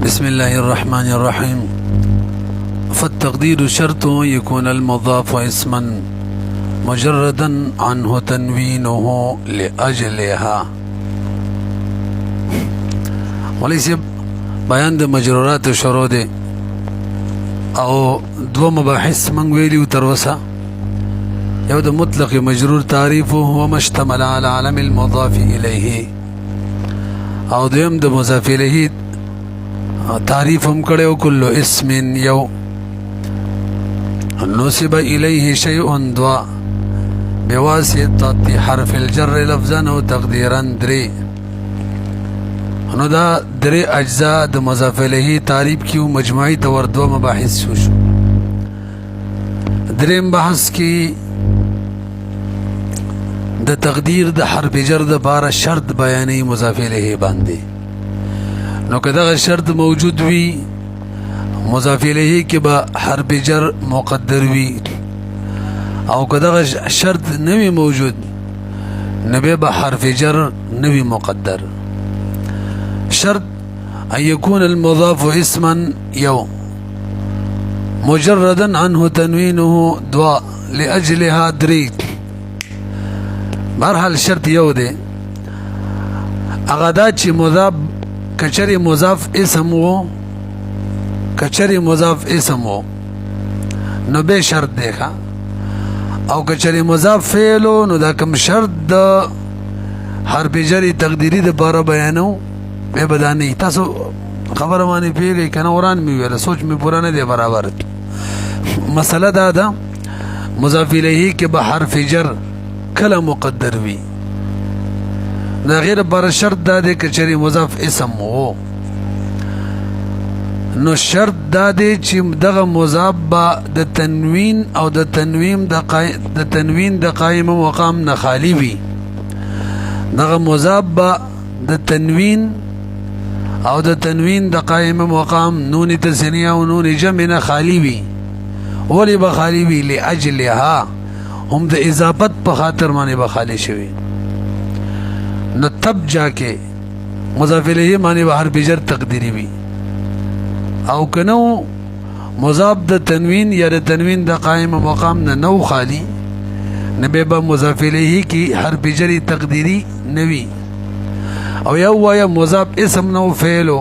بسم الله الرحمن الرحيم. فالتقدير شرط يكون المضاف اسما مجردا عنه تنوينه لأجلها. وليس بيان د مجرورات شروع دي او دو مباحث من ویلیو تروسا. یو د مطلق مجرور تعریفه هو ما اشتمل على علم المضاف إليه، او دویم د مضاف الیه تعریف هم کړو کل اسم یو نسب الیه شیء دوا بواسطه حرف الجر لفظا او تقديرا دري. نو دا دري اجزاء د مضاف الیه تعریف کیو مجموعی طور دو مباحث شو. دریم بحث کی د تقدیر د حرف جر د بار شرط بیانی مضاف الیه باندې. نو که دغه شرط موجود وي مضاف الیه کې به حرف جر مقدر وي، او که دغه شرط نوی موجود نبی به حرف جر نوی مقدر. شرط ان يكون المضاف اسما يو مجردا عنه تنوينه دوا لأجلها دري. بهرحال شرط یو دی، هغه دا چې مضاف کچری مضاف اسم وو، کچری مضاف اسم وو نو به شرط دیکھا، او کچری مضاف فعلو نو دا کم شرط د حرف جری تقدیری د باره بیانو به بدانی. تاسو خبر مانی پیږي کنه وران می ویل سوچ می پورا نه دی برابر. مسله دا ده مضاف الیه کې به حرف جر کله مقدر وی، دا غیر بر شرط دا دی کچری مضاف اسم وو. نو شرط دا دی چې دغه مضاف با د تنوین او د تنوین د قائم مقام نه خالی وي. دغه مضاف با د تنوین او د تنوین د قائم مقام نون تثنیه او نون جمع نه خالی وي. ولی به خالی وي؟ لاجلها، هم د اضافت په خاطر باندې به خالی شوی. نو تب جا کے مضاف الیہ معنی به حرف جر تقدیری وی، او کنو مضاف د تنوین یا د تنوین د قائم مقام نه نو خالی نبی با مضاف الیہ کی حرف جر تقدیری نوی، او یو وایا مضاف اسم نو فعلو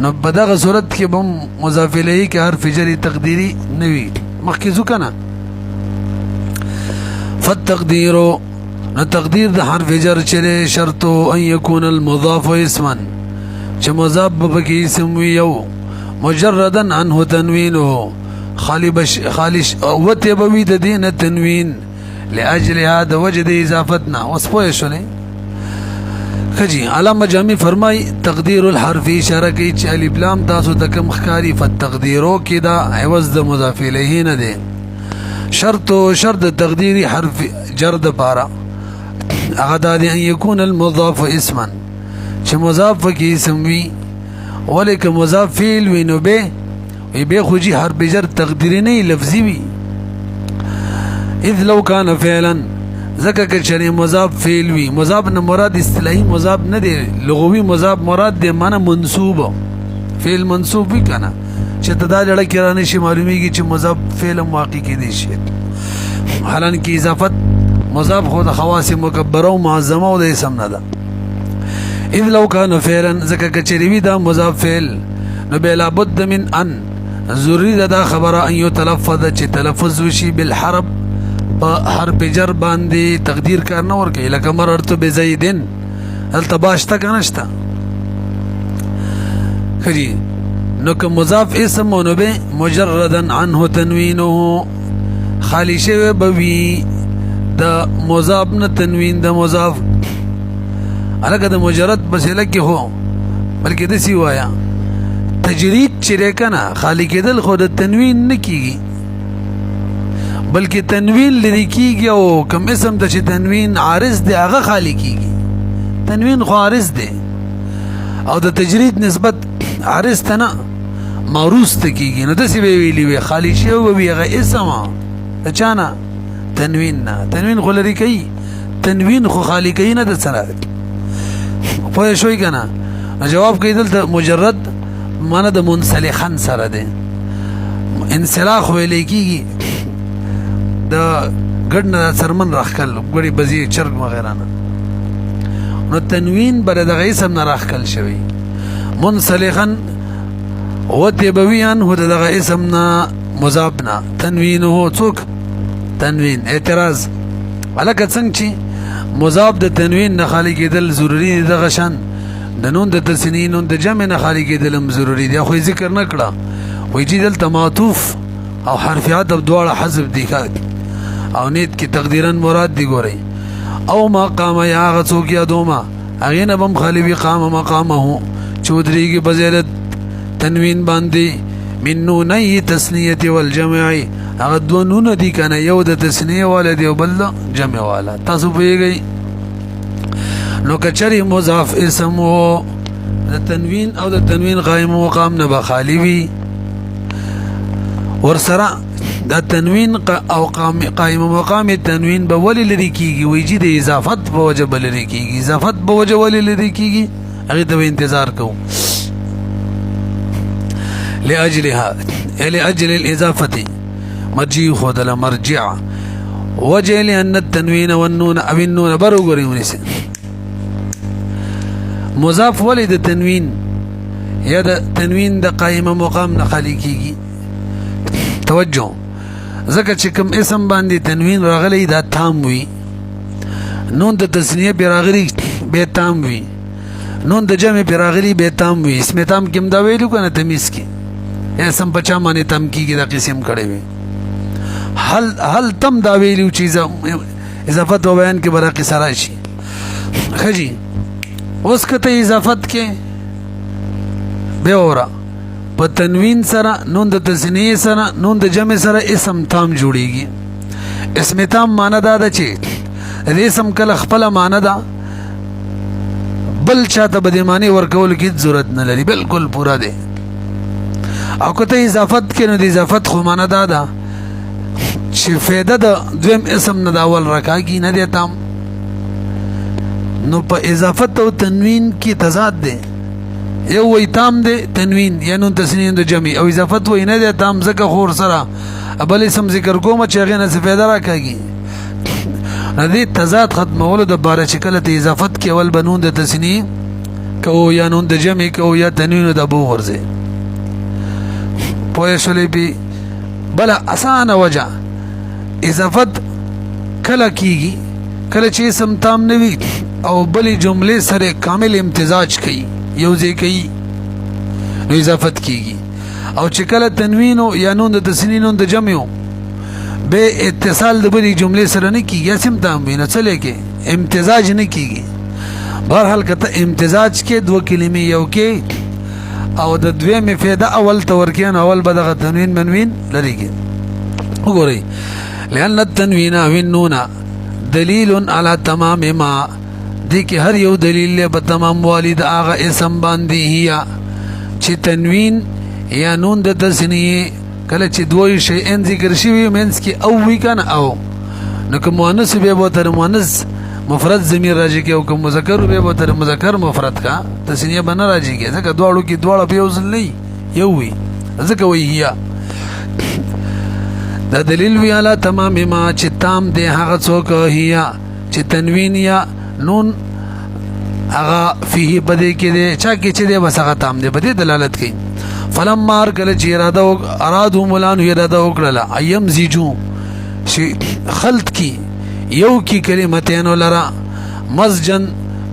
نو بدغه صورت کې بم مضاف الیہ کی حرف جر تقدیری نوی. مخکې کنه فالتقدیر نو تقدیر د حرف جر چره شرط ان يكون المضاف اسما چې مضاف به کې اسم وي یو مجردا عنه تنوینه خالی وته به وي د دین تنوین لاجل هذا وجد اضافتنا. وسپوي شولې خجی علامه جامی فرمای تقدیر الحرف اشاره کوي چې الف لام تاسو د کم خکاری فتقدیرو کې دا عوض د مضاف الیه نه دی. شرط تقدیری حرف جر د پارا هغه دا دی ان يكون المضاف اسما چې مضاف کې اسم وي، ولیکن مضاف فعل وي نو به خوجي حرف جر تقدیری نه لفظي وي. اذ لو كان فعلا ذکر کچری مضاف فعل وی، مضاف نه مراد اصطلاحی مضاف نه دی، لغوی مضاف مراد دی معنا منصوب فعل منصوب وی کنه چې تدا لړ کرانه شي معلومیږي چې مضاف فعل واقع کې دی شي. حالانکه اضافت مضاف خود خواص مکبره او معظمه او د اسم نه ده. اذ لو كان فعلا ذکر کچری وی دا مضاف فعل نو بلا بد من ان ضروری دا خبره ان یتلفظ چې تلفظ وشي بالحرف حرف جر باندې تقدیر کار نه ورکي. لکه مررت بزیدن التباشتا کنشتا خجی نو که مضاف اسم نو به مجردا عنه تنوینه خالی شوی بوی د مضاف نه تنوین د مضاف الګ د مجرد بس لکه هو بلکې د سی وایا تجرید چیرې کنه خالی کېدل خود تنوین نه کیږي بلکې تنوین لري کیږي، او کوم اسم د چې تنوین عارض دی هغه خالی کیږي. تنوین خو عارض دی او د تجرید نسبت عارض ته نه معروض ته کیږي. نو داسې به ویلي وي خالی شوی وي هغه اسم د چا نه؟ تنوین نه. تنوین خو لري کوي، تنوین خو خالی کوي نه د سره. پوه شوي که نه؟ جواب کوي دلته مجرد معنی د منسلخن سره ده. انسلاخ ویلې کیږي د ګډ نه سرمن راخکل ګړي بزی چرګ وغیرہ نه. نو تنوین بر دغه اسم نه راخکل شوی. منسلخن وتبویان هو دغه اسم نه مضاف نه. تنوین هو څوک تنوین اعتراض الکه څنګه چې مضاف د تنوین نه خالی کېدل ضروری دی دغه شان د نون د تسنین نون د جمع نه خالی کېدل هم ضروری دی. خو ذکر نه کړه وایي چې دلته معطوف او حرفیات دواړه حذف دي او نیت کې تقدیرا مراد دی. ګورئ او مقام یا هغه څوک یادومه هغې نه به هم خالی وي قام مقامه چې ودرېږي بزیرت تنوین باندې من نونی تسنیت والجمع هغه دوه نونه دي کنه یو د تسنیه والا دی او بل د جمع والا. تاسو پوهیږئ. نو کچری مضاف اسم و د تنوین او د تنوین قائم مقام نه به خالی وي ورسره د تنوین او قائم مقام تنوین به ولې لري کیږي وایي چې د اضافت په وجه به لري کیږي. اضافت په وجه ولې لري کیږي هغې ته به انتظار کوو. لأجلها لأجل الإضافة مرجع خودل مرجع وجه لأن التنوين والنون أو النون برو غوري ونسي مضاف ولد التنوين يا ده تنوين ده قائمة مقام نخالي کیږي. توجه ځکه چې کوم اسم باندې تنوین راغلی دا تام وي نون د تسنیه پې راغلی بیا تام وي نون د جمع پې راغلی بیا تام وي. اسم تام کې هم دا ویلو که نه تمیز کې اسم په چا باندې تم کېږي دا قسم کړی وي. هل تم دا ویلو چې اضافت و بیان کې به دا قصه راشي. ښه جي اوس که ته اضافت کې بیا وره په تنوین سره نون د تسنیه سره نون د جمع سره اسم تام جوړیږي. اسم تام معنی دا ده چې د اسم کله خپله معنی ده بل چاته به د معنی ورکولو کې ضرورت نه لري بالکل پوره دی. او که ته اضافت کې نو د اضافت خو معنی دا ده چې فایده د دویم اسم نه د اول رکاږي نه دی تام. نو په اضافت او تنوین کې تضاد دی. یو وی تام دی تنوین یا نون تسنین د جمع او اضافت وی نه دی تام ځکه خور سره بل اسم ذکر کوم چې هغې نه څه فایده راکاږي. د دې تضاد ختمولو دپاره چې کله ته اضافت کې اول به نون د تسنیې کوو یا نون د جمع کوو یا تنوین د ابو غورځې پوه شولې پې. بله اسانه وجه اضافت کله کیږي کله چې اسم تام نه وي او بلې جملې سره کامل امتزاج کوي یو ځای کوي نو اضافت کیږي. او چې کله تنوین یا نون د تسنین نون د جمع به اتصال د بلې جملې سره نه کیږي اسم تام وي نو څه لیکې امتزاج نه کیږي. بهرحال که ته امتزاج کې دوه کلمې یو کې او د دویمې فایده اول ته ورکې نو اول به دغه تنوین منوین لريږي. وګورئ لأن التنوین او النون دلیل علی تمام ما دی کې هر یو دلیل له په تمام والد هغه اسم باندې هيا چې تنوین یا نون د تسنیه کله چې دوی شیئن ذکر شوی منس کې او وی کنه او نو که مؤنث به به تر مؤنث مفرد ضمیر راځي کې او که مذکر به به تر مذکر مفرد کا تسنیه بنا راځي کې ځکه دواړو کې دواړه په یو ځل نه یو وي ځکه وی هيا دا دلیل وی علی تمام ما چې تام دی هغه څوک هيا چې تنوین یا نون هغه فيه بده کې دی چا کې چې دی بس هغه تام دی بده دلالت کوي. فلم مار کله چې ارادو مولانو اراده وکړه ايم زیجو شي خلط کی یو کی کلمتین ولرا مسجن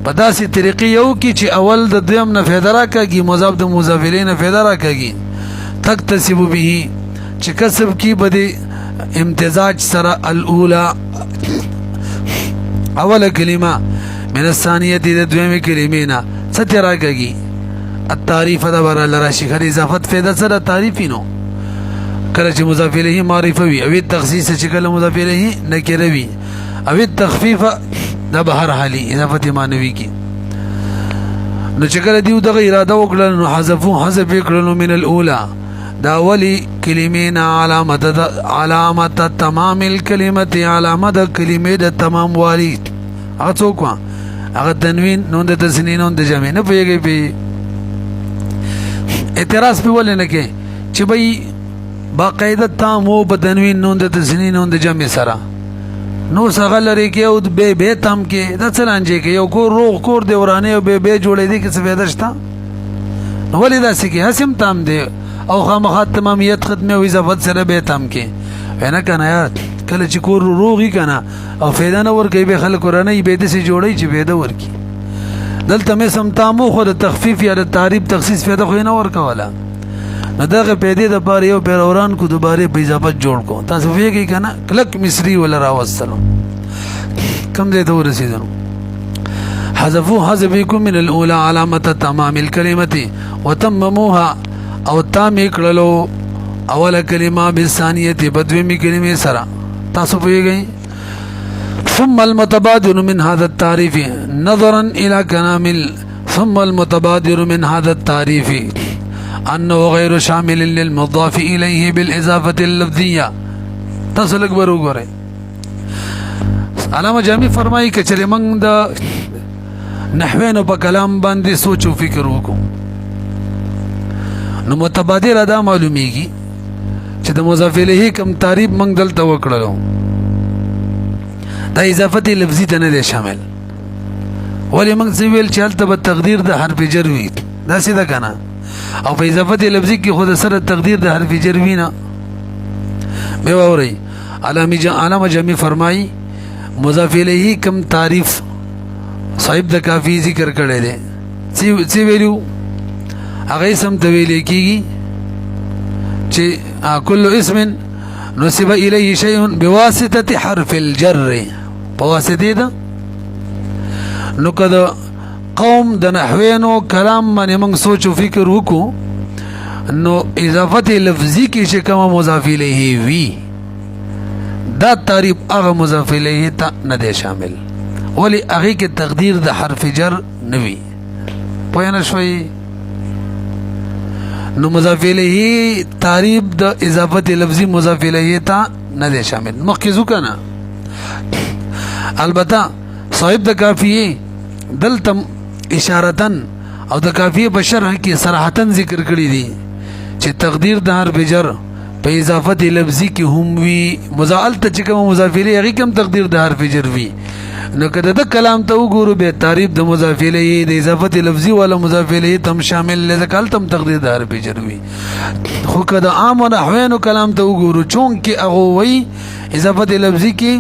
په داسې طریقې یو کی چې اول د دویم نه فایده راکاږي مضاف د مضاف الیه نه فایده راکاږي تکتسب به چې کسب کی بده امتزاج سره الاولى اول کلمه من الثانیه د دویمه کلمې نه ستې راکاږي التعریف دا بر لراشي خري اضافت فایده سره تعریفي نو کله چې مضاف الیه معرفه وي او تخصیص چې کله مضاف الیه نکره وي او تخفیف دا بهر حالي اضافت معنوي کی نو چې کله دیو دغه اراده وکړل نو حذف کړل من الاولى دا ولی کلمین علامت تمام الکلمت علامت کلمه د تمام والی هغه څوک هغه تنوین نون د تسنین نون د جمع نه پیږي پی اعتراض په ولې نه کې چې بھئی باقاعده تام و په تنوین نون د تسنین نون د جمع سره نو څنګه لري کې او به تام کې د څلانجې کې یو کور روغ کور دی ورانه او به جوړې دي کې څه فایده شته ولې داسې کې حسم تام دی او خامخا تمامیت ختمه او اضافت سره به تام کې وینا کنه یار کله چې کور روغی کنه او فایده نه ور کوي به خلک ورانه به دې سي جوړي چې فایده ورکی دلته مې سم تامو خو د تخفیف یا د تعریب تخصیص فایده خو نه ور کوله نو دغه پیدې د پاره یو پیروران کو دوباره په اضافت جوړ کو تاسو ویږي کنه کلک مصری ولا راوستلو کم دې ته ورسېدل حذفوا حذفكم من الاولى علامه تمام الكلمه وتمموها او تام کړلو اول کلمه بالثانيه بدوی کلمه سره تاسو ویږي ثم المتبادر من هذا التعريف نظرا الى كلام ثم المتبادر من هذا التعريف انه غير شامل للمضاف اليه بالاضافه اللفظيه تاسو لږ وګورئ علامه جامی فرمایي چې چېرې موږ د نحوینو په کلام باندې سوچ او فکر وکړو نو متبادر ادا معلومیږي چې د مضاف الیه کوم تعریف موږ دلته وکړلو دا اضافه لفظي ته نه دی شامل ولې موږ ویل چې هلته به تقدیر د حرف جر وي داسې ده که نه او په اضافه لفظي کې خود سره تقدیر د حرف جر وي نه بیا واورئ علامه جامی فرمایي مضاف الیه کوم تعریف صاحب د کافی ذکر کړی دی څه ویلو هغه اسم ته ویل کېږي چې کل اسم نسب الیه شیء بواسطه حرف الجر په واسطه ده نو کده قوم د نحوینو کلام باندې موږ سوچ او فکر وکړو نو اضافه لفظي کې چې کوم مضاف الیه وی دا تعریف هغه مضاف الیه ته نه دی شامل ولی هغه کې تقدیر د حرف جر نه وی پوه نه شوي نو مضاف الیه تعریف د اضافه لفظي مضاف الیه ته نه دی شامل مخکې ځو کنه البته صاحب د کافیه دلته اشارتن او د کافیه په شرح کې صراحتن ذکر کړی دي چې تقدیر د حرف جر په اضافت لفظي کې هم وی مزال ته چې کوم مضاف الیه هغه کوم تقدیر د حرف جر وی نو کده د کلام ته وګورو به تعریف د مضاف الیه د اضافت لفظي ولا مضاف الیه تم شامل لذکل تم تقدیر د حرف جر وی خو کده عام نحوینو کلام ته وګورو چون کې هغه وی اضافت لفظي کې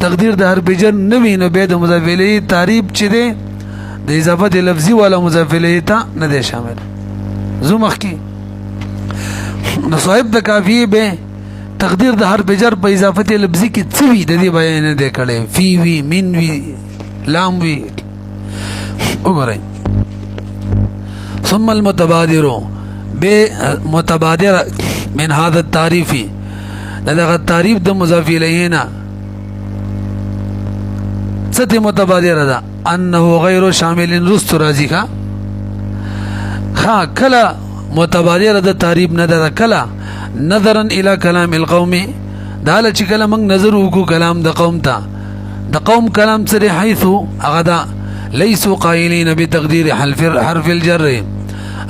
تقدیر د حرف جر نه وی نو به د مضاف الیه تعریف چې دی د اضافت لفظي ولا مضاف الیه ته نه دی شامل زو مخکی نو صاحب د کافیه به تقدیر د حرف جر په اضافت لفظي کې څه وی د دې بیان نه دی کړی فی وی من وی لام وی وګورئ ثم المتبادر به متبادر من هذا التعريف دغه تعریف د مضاف الیه نه څه متبادر ده انه غیر شامل رست راضی کا ها کلا متبادر د تعریف نه ده کلا نظرا الى كلام القوم داله چې کله موږ نظر وکړو کلام د قوم ته د قوم کلام سره حيث اغدا ليسوا قائلين بتقدير حرف الجر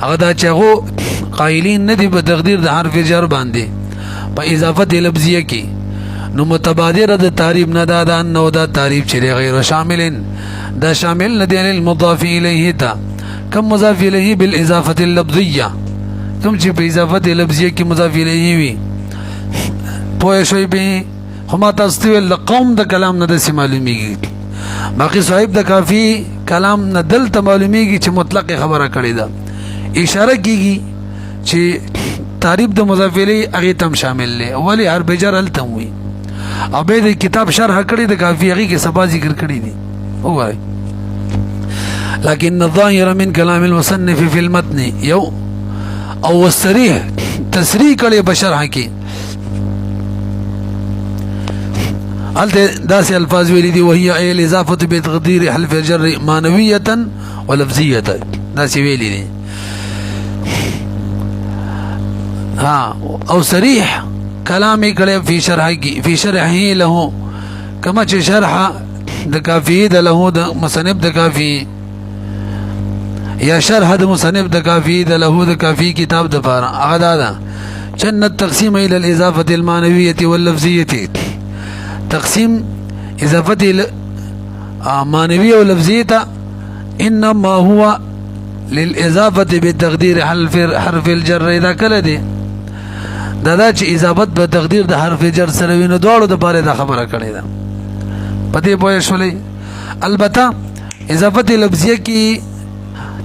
اغدا چغو قائلين ندي په تقدیر د حرف جر باندې په اضافت لفظیه کې نو متبادر د تعریف نه ده انه دا تعریف چې غیر شامل دا شامل ندی للمضاف الیه تا کم مضاف الیه بالاضافه اللفظیه کم چې په اضافت لفظیه کې مضاف الیه وي پوه شوي به هما تاسو ول قوم د کلام نه د معلومیږي باقي صاحب د کافی کلام نه دلته معلومیږي چې مطلق خبره کړې ده اشاره کیږي چې تعریف د مضاف الیه هغه تم شامل له اولی حرف جر التم وي او به د کتاب شرح کړی د کافی هغه کې سبا ذکر کړی دي وګورئ لكن الظاهر من كلام المصنف في المتن يو او الصريح تصریح کړي بشرح کې الته داسې الفاظ ویلي دي وهي اي الاضافه بتقدير حرف الجر معنويه ولفظيه داسې ویلي دي ها او صريح كلامي کړي في شرحه له كما چې شرح د کافی د له د مصنف د کافی یا شرح د مصنف د کافی د له د کافی کتاب د پاره هغه دا چن التقسیم الى الاضافه المعنويه واللفظيه تقسیم اضافت معنویه او لفظیه انما هو للاضافه بتقدير حرف الجر اذا کله دی دا چې اضافت به تقدیر د حرف جر سره وینو دواړو د پاره دا خبره کړې ده پدې پوه شولې البته اضافت لفظیه کی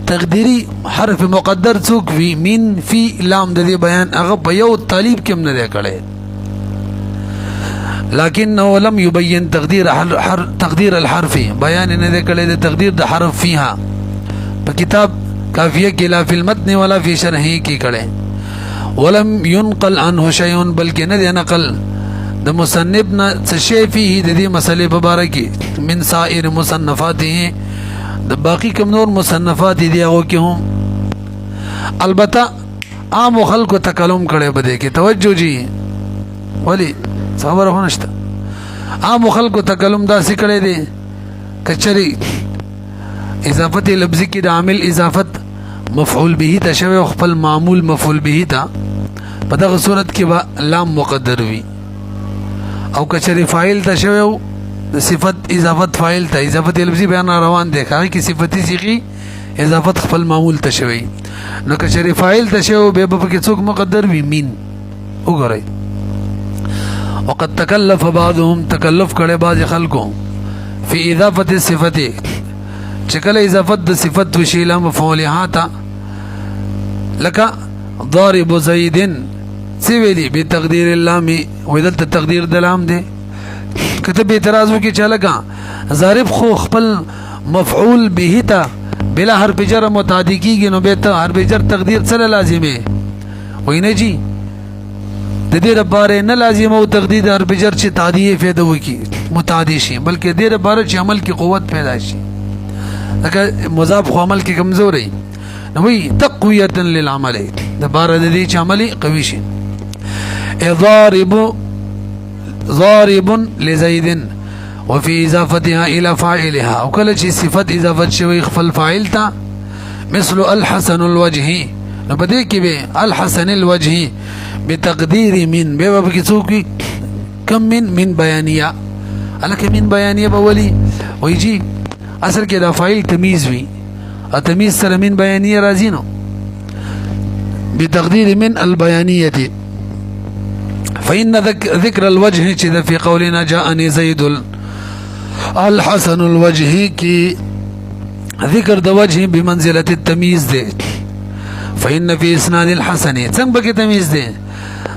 تقدیری حرف مقدر څوک وی من فی لام د دې بیان هغه په یو طالب کې نه دی کړی لكنه لم يبين تقدير الحرف بیان نه دی کړی د تقدیر د حرف فيها په کتاب کافیه کې لا فی المتن ولا فی شرحه کې کړی ولم ينقل عنه شيء بلکې نه دی نقل د مصنف نه څه شی فيه د دې مسلې په اړه کې من سائر مصنفاته د باقی کوم نور مصنفات دي هغه کې هم البته عام خلکو تکلم کړي بده کې توجه جی ولی خبره هونشته عام خلکو تکلم دا سې کړي دي کچري اضافت لفظي کې د عامل اضافت مفعول به ته شوی خپل معمول مفعول به ته په دغه صورت کې به لام مقدر وي او کچري فاعل ته شوی صفت اضافت فاعل ته اضافت لفظي بیان روان دی هغه کې صفتی صيغه اضافت خپل معمول ته شوی نو کچري فاعل ته شوی به په کې څوک مقدر وي مين وګورئ وقد تکلف بعضهم تکلف کړي بعض خلکو فی اضافت الصفه چکل اضافت د صفت وشیله مفعولها تا لك ضارب زید سویلی بتقدیر اللام ودلت تقدیر د لام دی کته به اعتراض وکي چې لکه ضارب خو خپل مفعول به تا بلا حرف جر متعدی کیږي نو به ته حرف جر تقدیر سره لازمه وینه جی د دې لپاره نه لازم او تقدیر حرف جر چې تعدیه فایده وکي متعدی شي بلکې د دې لپاره چې عمل کې قوت پیدا شي لکه مضاف خو عمل کې کمزوري نو وی تقویه للعمل د بار د دې چې عملي قوي شي ضارب لزيد وفي اضافتها الى فاعلها او کله چې صفت اضافت شوی خپل فاعل ته مثل الحسن الوجه نو بده کې به الحسن الوجه بتقدير من به کې څوک کم من بیانیه الکه من بیانیه بولی ويجي اصل کې دا فاعل تمیز وي او تمیز سره من بیانیه راځي نو بتقدير من البيانيه فإن ذكر الوجه كذا في قولنا جاءني زيد الحسن الوجه كي ذكر د وجه بمنزلة التمييز دي فإن في إسناد الحسن څنګه به تمييز دي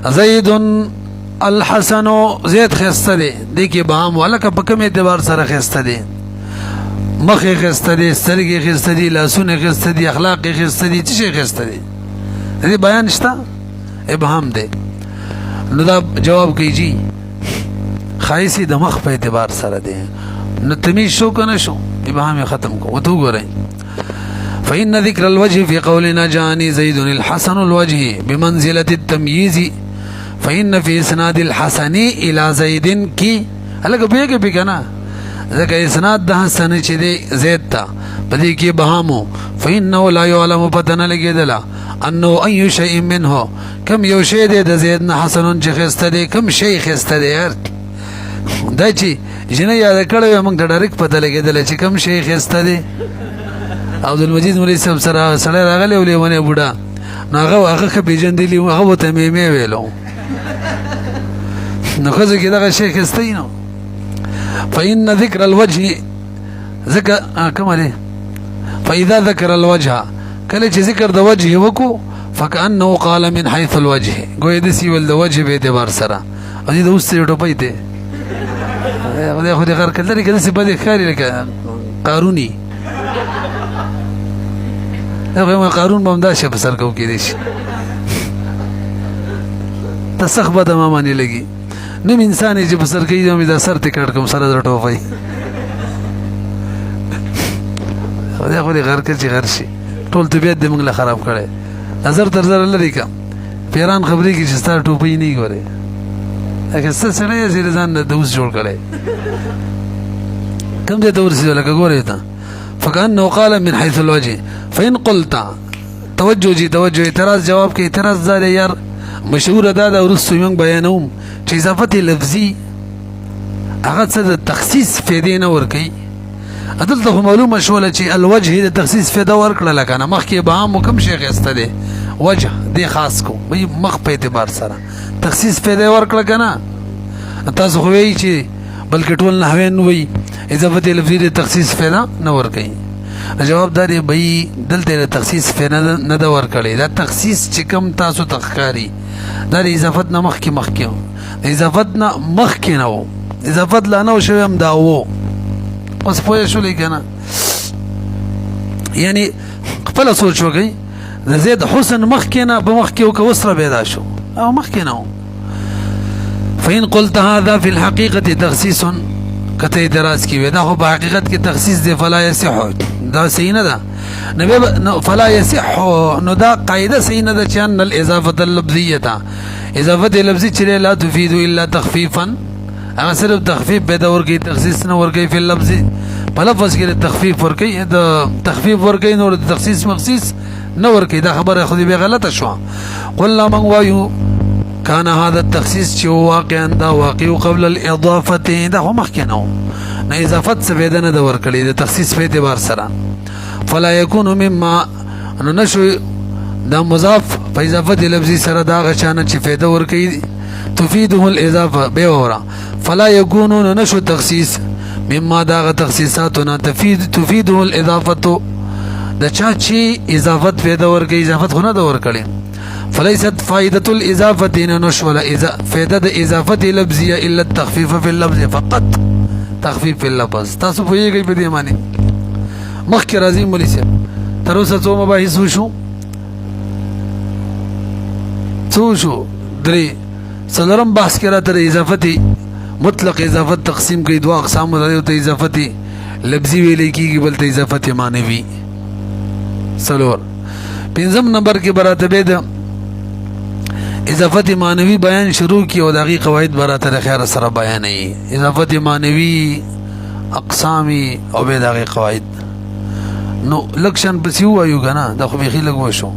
زيد الحسن زيد خسته دي کې بام ولکه په کوم اعتبار سره خسته دي مخ خسته دي سترګې خسته دي لاسونه خسته دي اخلاق خسته دي څه خسته دي دې بیان شته ابهام دي نو دا جواب کوي جی خایسي د مخ په اعتبار سره دی نو تمیز شو کنه شو ابهام ختم کو وته ګورئ فإن ذكر الوجه في قولنا جاءني زيد الحسن الوجه بمنزلة التمييز فإن في إسناد الحسن إلى زيد كي هلکه بیګه بکنه ځکه اسناد د حسن چې دی زید ته پدې کې بهامو فإنه لا يعلم پتن لګیدلا انه اي شيء منه كم یو شی دی د زید نه حسن چې خسته دی کم شی خسته دی دا چې جنه یاد کړو موږ د ډایرک پته لګیدل چې کم شی خسته دی عبد المجید مولوی صاحب سره سره راغلی ولې ونه بوډا هغه پیجندلی هغه ته مې ویلو نو خو ځکه دا شی خسته نو فإن ذكر الوجه ذكر كما فإذا ذكر الوجه کله چې ذکر د وجه وکړو فكأنه قال من حيث الوجه ګوې د سی ول د وجه به اعتبار سره او دې اوس ته ټوپې ته خو دې غر کله کې د سی بده خاري لکه قاروني هغه قارون بمدا شه په سر کو کې دي تسخبه د ما معنی لګي نو انسان چې په سر کې دومره د سر ته کټ کوم سره د ټوپې دا خو دې غر کې چې غر شي ټول طبيعت دې موږ له خراب کړي نظر تر نظر لري کا پیران خبرې کې چې ستاره ټوپې نه ګوري هغه څه سره یې ځان د اوس جوړ کړي کوم دې دور سي لکه ګوري ته فكأنه قال من حيث الوجه. فإن قلت توجه جي توجه اعتراض جواب کې اعتراض دار یار مشهور دا د ورستو موږ بیانوم چې اضافت لفظي هغه څه د تخصیص فائدې نه ورکوي. دلته معلومه شوله چې الوجه د تخصیص فائدہ ورکړله که نه مخکې به عام کوم شی اخیسته دی وجه دې خاص کو مخ په اعتبار سره تخصیص فائدہ ورکړه که نه. تاسو خو وایي چې بلکې ټول نحویان وایي اضافت لفظي د تخصیص فائدہ نه ورکوي. جواب دا دی بھئی دلته د تخصیص فائدہ نه ده ورکړې دا تخصیص چې کوم تاسو ته ښکاري دا د اضافت نه مخکې و د اضافت نه مخکې نه و اضافت لا نه و شوی هم دا و. اوس پوه شولئ که نه یعنې خپله سوچ وکئ د زید حسن مخکې نه په مخکې و که اوس را پیدا شو او مخکې نه و. فإن قلت هذا في الحقيقة تخصيص کته اعتراض کی ودا خو په حقیقت کې تخصیص دی فلا يصح دا صحیح نه ده نو فلا يصح نو دا قاعده صحیح نه ده چې ان الاضافه اللفظيه اضافه لفظي چې لا تفيد الا تخفيفا هغه صرف تخفیف پیدا ورکی تخصیص نه ورکی په لفظ په لفظ کې تخفیف ورکی د تخفیف ورکی نور د تخصیص مخصیص نه ورکی دا خبره خو دې غلطه شو. قلنا من وایو كان هذا التخصيص چې واقعا دا واقع قبل الاضافه دا هو مخکې نه نه اضافت څه پیدا نه ده ورکړې د تخصیص په اعتبار سره فلا يكون مما نو نشو دا مضاف په اضافت لفظي سره دا غشانه چې فائدہ ورکړي تفيده الاضافه به ورا فلا يكون نشو تخصيص مما دا تخصيصاتنا تفيده الاضافه دا چا چې اضافت فائدہ ورکړي اضافت خو نه ده ورکړي فليست فائدة الإضافة نشوة فائدة إضافة لفظية إلا التخفيف في اللفظ فقط تخفيف في اللفظ. تاسو پوهیږئ په دې معنی مخکې راځي مولوي صاحب تر اوسه څو مباحث وشو درې څلورم بحث کې راته د اضافت مطلق اضافت تقسیم کوي دوه اقسام لري ته اضافت لفظي ویل کېږي بل ته اضافت معنوي څلور. پنځم نمبر کې براته به اضافت معنوی بیان شروع کی او داغي قواعد براته خیر سره بیانې اضافت معنوی اقسامی او به داغي قواعد نو لکشن پسیو وایو کنه دا خو به خلک وشو